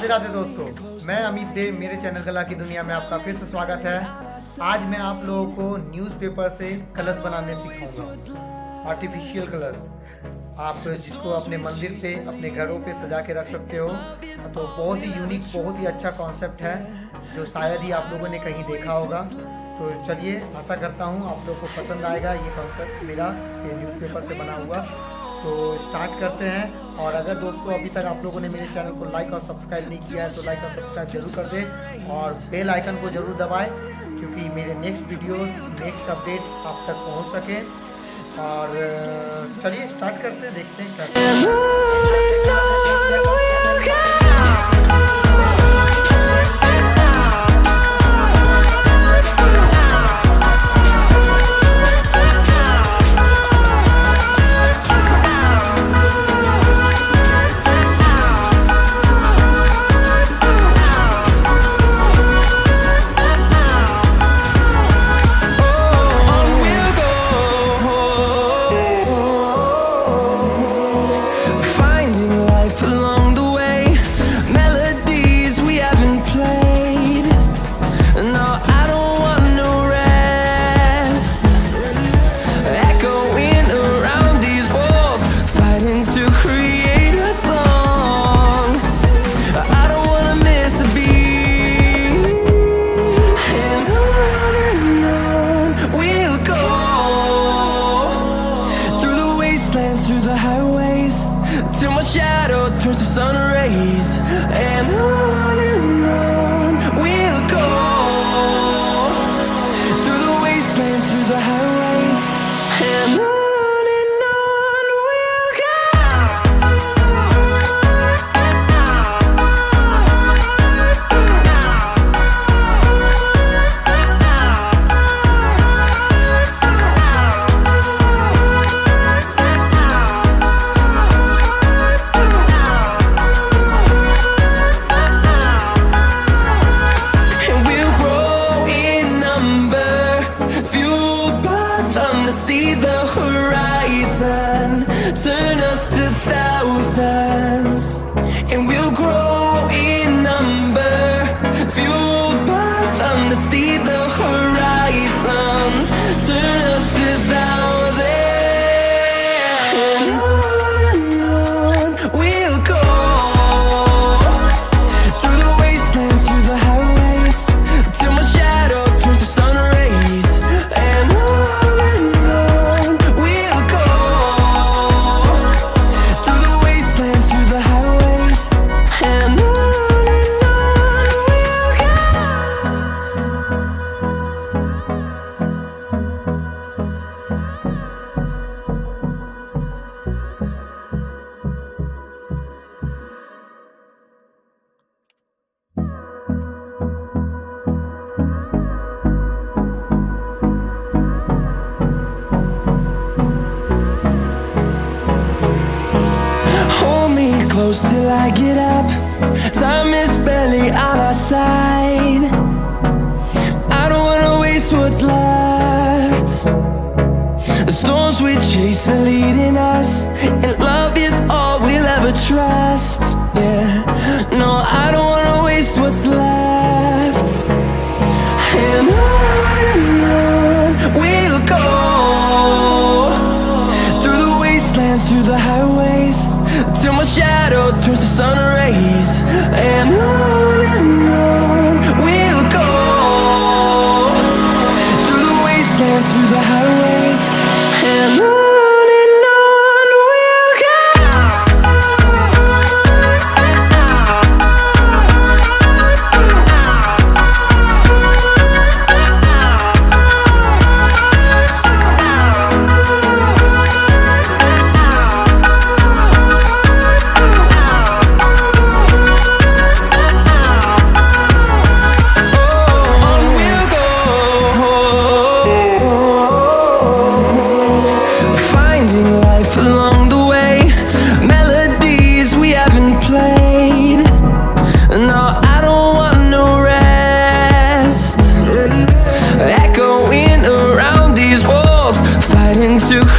राधे राधे दोस्तों, मैं अमित देव, मेरे चैनल कला की दुनिया में आपका फिर से स्वागत है। आज मैं आप लोगों को न्यूज़पेपर से कलश बनाने सिखाऊंगा। आर्टिफिशियल कलश, आप जिसको अपने मंदिर पे, अपने घरों पे सजा के रख सकते हो। तो बहुत ही यूनिक, बहुत ही अच्छा कॉन्सेप्ट है जो शायद ही आप लोगों ने कहीं देखा होगा। तो चलिए, आशा करता हूँ आप लोगों को पसंद आएगा ये कॉन्सेप्ट मेरा, ये न्यूज़पेपर से बना हुआ। तो स्टार्ट करते हैं। और अगर दोस्तों अभी तक आप लोगों ने मेरे चैनल को लाइक और सब्सक्राइब नहीं किया है तो लाइक और सब्सक्राइब जरूर कर दें और बेल आइकन को जरूर दबाएं, क्योंकि मेरे नेक्स्ट वीडियोस, नेक्स्ट अपडेट आप तक पहुंच सके। और चलिए स्टार्ट करते हैं, देखते हैं क्या। Through the highways, till my shadow turns to sun rays, and on we'll go. Through the wastelands, through the highways, and on we'll go. See the horizon, turn us to thousands, and we'll grow in number, fueled by them. To see the horizon, turn us to thousands, and on we'll go. Through the wastelands, through the highways, till my shadow turns to sun rays, and close till I get up. Time is barely on our side. I don't wanna waste what's left. The storms we chase are leading us, and love is all we'll ever trust. Yeah, no, I don't wanna waste what's left. And on we'll go. Through the wastelands, through the highways, till my shadow turns to sun rays, and on we'll go. Through the wastelands, through the highways, and on we'll go. No, I don't want no rest.